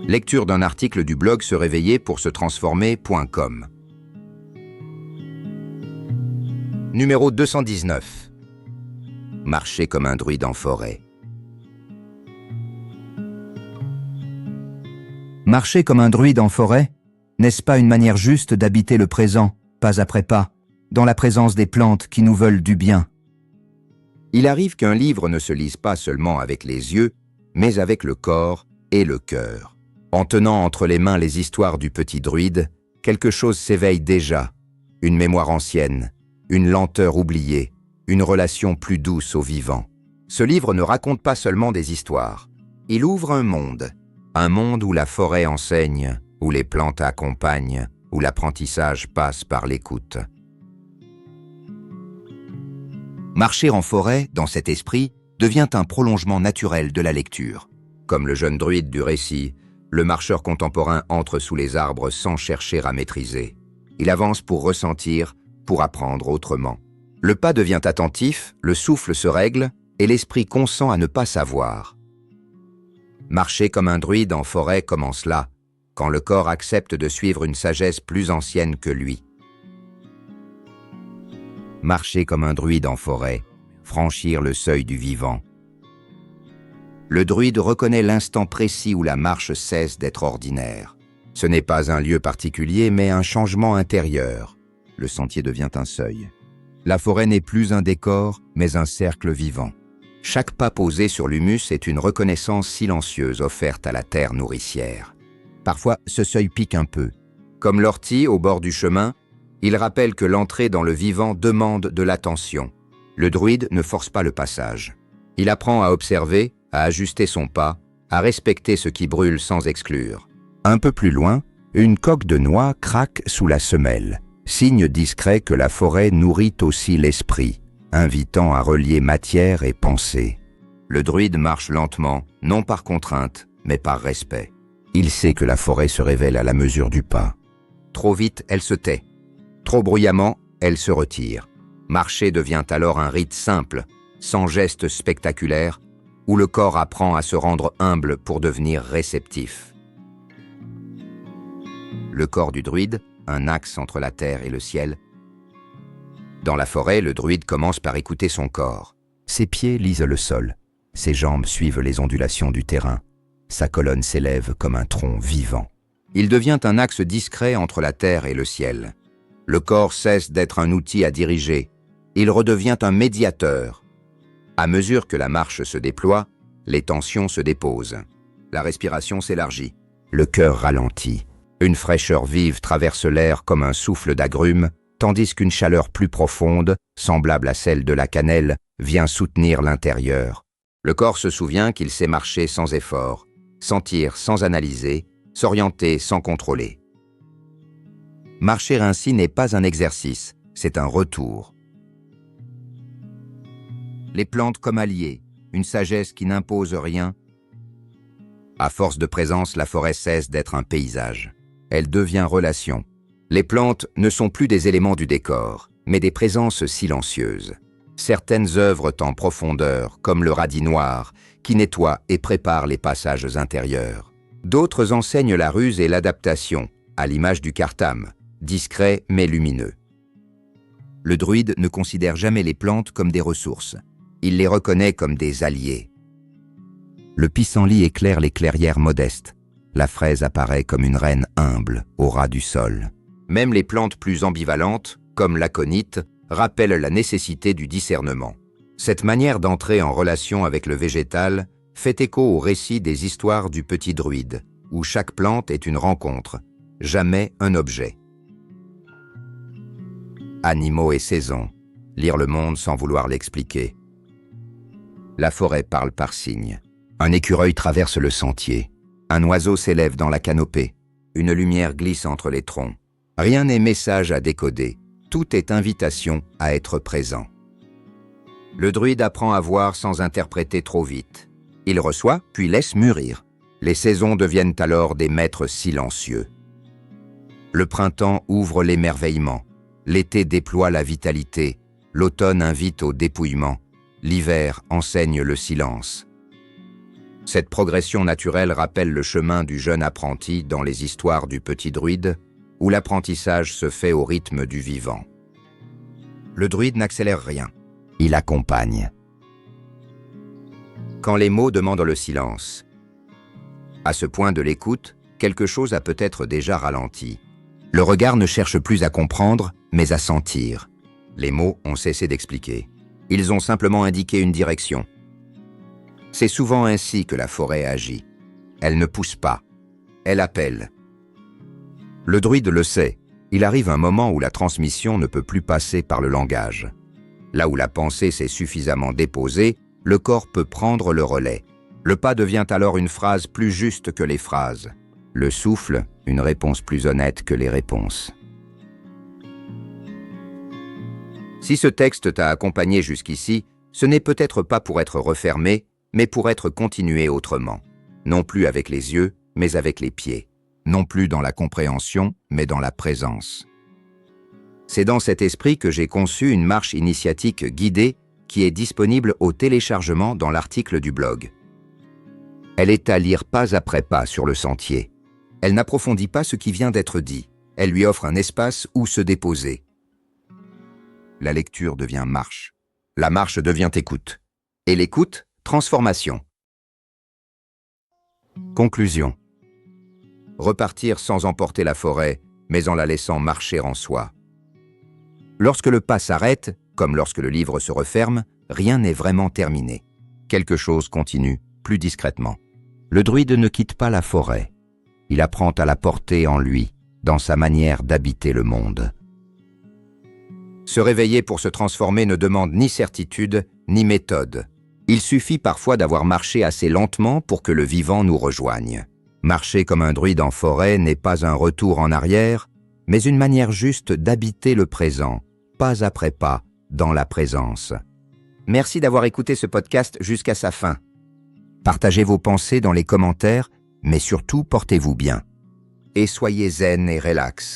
Lecture d'un article du blog Se réveiller pour se transformer.com. Numéro 219. Marcher comme un druide en forêt. Marcher comme un druide en forêt, n'est-ce pas une manière juste d'habiter le présent, pas après pas, dans la présence des plantes qui nous veulent du bien? Il arrive qu'un livre ne se lise pas seulement avec les yeux, mais avec le corps et le cœur. En tenant entre les mains les histoires du petit druide, quelque chose s'éveille déjà, une mémoire ancienne, une lenteur oubliée, une relation plus douce au vivant. Ce livre ne raconte pas seulement des histoires, il ouvre un monde où la forêt enseigne, où les plantes accompagnent, où l'apprentissage passe par l'écoute. Marcher en forêt, dans cet esprit, devient un prolongement naturel de la lecture. Comme le jeune druide du récit, le marcheur contemporain entre sous les arbres sans chercher à maîtriser. Il avance pour ressentir, pour apprendre autrement. Le pas devient attentif, le souffle se règle et l'esprit consent à ne pas savoir. Marcher comme un druide en forêt commence là, quand le corps accepte de suivre une sagesse plus ancienne que lui. Marcher comme un druide en forêt, franchir le seuil du vivant. Le druide reconnaît l'instant précis où la marche cesse d'être ordinaire. Ce n'est pas un lieu particulier, mais un changement intérieur. Le sentier devient un seuil. La forêt n'est plus un décor, mais un cercle vivant. Chaque pas posé sur l'humus est une reconnaissance silencieuse offerte à la terre nourricière. Parfois, ce seuil pique un peu. Comme l'ortie au bord du chemin, il rappelle que l'entrée dans le vivant demande de l'attention. Le druide ne force pas le passage. Il apprend à observer, à ajuster son pas, à respecter ce qui brûle sans exclure. Un peu plus loin, une coque de noix craque sous la semelle, signe discret que la forêt nourrit aussi l'esprit, invitant à relier matière et pensée. Le druide marche lentement, non par contrainte, mais par respect. Il sait que la forêt se révèle à la mesure du pas. Trop vite, elle se tait. Trop bruyamment, elle se retire. Marcher devient alors un rite simple, sans geste spectaculaire, où le corps apprend à se rendre humble pour devenir réceptif. Le corps du druide, un axe entre la terre et le ciel. Dans la forêt, le druide commence par écouter son corps. Ses pieds lisent le sol, ses jambes suivent les ondulations du terrain, sa colonne s'élève comme un tronc vivant. Il devient un axe discret entre la terre et le ciel. Le corps cesse d'être un outil à diriger, il redevient un médiateur. À mesure que la marche se déploie, les tensions se déposent. La respiration s'élargit. Le cœur ralentit. Une fraîcheur vive traverse l'air comme un souffle d'agrumes, tandis qu'une chaleur plus profonde, semblable à celle de la cannelle, vient soutenir l'intérieur. Le corps se souvient qu'il sait marcher sans effort, sentir sans analyser, s'orienter sans contrôler. Marcher ainsi n'est pas un exercice, c'est un retour. Les plantes comme alliées, une sagesse qui n'impose rien. À force de présence, la forêt cesse d'être un paysage. Elle devient relation. Les plantes ne sont plus des éléments du décor, mais des présences silencieuses. Certaines œuvrent en profondeur, comme le radis noir, qui nettoie et prépare les passages intérieurs. D'autres enseignent la ruse et l'adaptation, à l'image du cartame, discret mais lumineux. Le druide ne considère jamais les plantes comme des ressources. Il les reconnaît comme des alliés. Le pissenlit éclaire les clairières modestes. La fraise apparaît comme une reine humble au ras du sol. Même les plantes plus ambivalentes, comme l'aconite, rappellent la nécessité du discernement. Cette manière d'entrer en relation avec le végétal fait écho au récit des histoires du petit druide, où chaque plante est une rencontre, jamais un objet. Animaux et saisons, lire le monde sans vouloir l'expliquer. La forêt parle par signes. Un écureuil traverse le sentier. Un oiseau s'élève dans la canopée. Une lumière glisse entre les troncs. Rien n'est message à décoder. Tout est invitation à être présent. Le druide apprend à voir sans interpréter trop vite. Il reçoit, puis laisse mûrir. Les saisons deviennent alors des maîtres silencieux. Le printemps ouvre l'émerveillement. L'été déploie la vitalité. L'automne invite au dépouillement. L'hiver enseigne le silence. Cette progression naturelle rappelle le chemin du jeune apprenti dans les histoires du petit druide, où l'apprentissage se fait au rythme du vivant. Le druide n'accélère rien, il accompagne. Quand les mots demandent le silence. À ce point de l'écoute, quelque chose a peut-être déjà ralenti. Le regard ne cherche plus à comprendre, mais à sentir. Les mots ont cessé d'expliquer. Ils ont simplement indiqué une direction. C'est souvent ainsi que la forêt agit. Elle ne pousse pas, elle appelle. Le druide le sait, il arrive un moment où la transmission ne peut plus passer par le langage. Là où la pensée s'est suffisamment déposée, le corps peut prendre le relais. Le pas devient alors une phrase plus juste que les phrases. Le souffle, une réponse plus honnête que les réponses. Si ce texte t'a accompagné jusqu'ici, ce n'est peut-être pas pour être refermé, mais pour être continué autrement. Non plus avec les yeux, mais avec les pieds. Non plus dans la compréhension, mais dans la présence. C'est dans cet esprit que j'ai conçu une marche initiatique guidée qui est disponible au téléchargement dans l'article du blog. Elle est à lire pas après pas sur le sentier. Elle n'approfondit pas ce qui vient d'être dit. Elle lui offre un espace où se déposer. La lecture devient marche. La marche devient écoute. Et l'écoute, transformation. Conclusion. Repartir sans emporter la forêt, mais en la laissant marcher en soi. Lorsque le pas s'arrête, comme lorsque le livre se referme, rien n'est vraiment terminé. Quelque chose continue, plus discrètement. Le druide ne quitte pas la forêt. Il apprend à la porter en lui, dans sa manière d'habiter le monde. Se réveiller pour se transformer ne demande ni certitude, ni méthode. Il suffit parfois d'avoir marché assez lentement pour que le vivant nous rejoigne. Marcher comme un druide en forêt n'est pas un retour en arrière, mais une manière juste d'habiter le présent, pas après pas, dans la présence. Merci d'avoir écouté ce podcast jusqu'à sa fin. Partagez vos pensées dans les commentaires, mais surtout portez-vous bien. Et soyez zen et relax.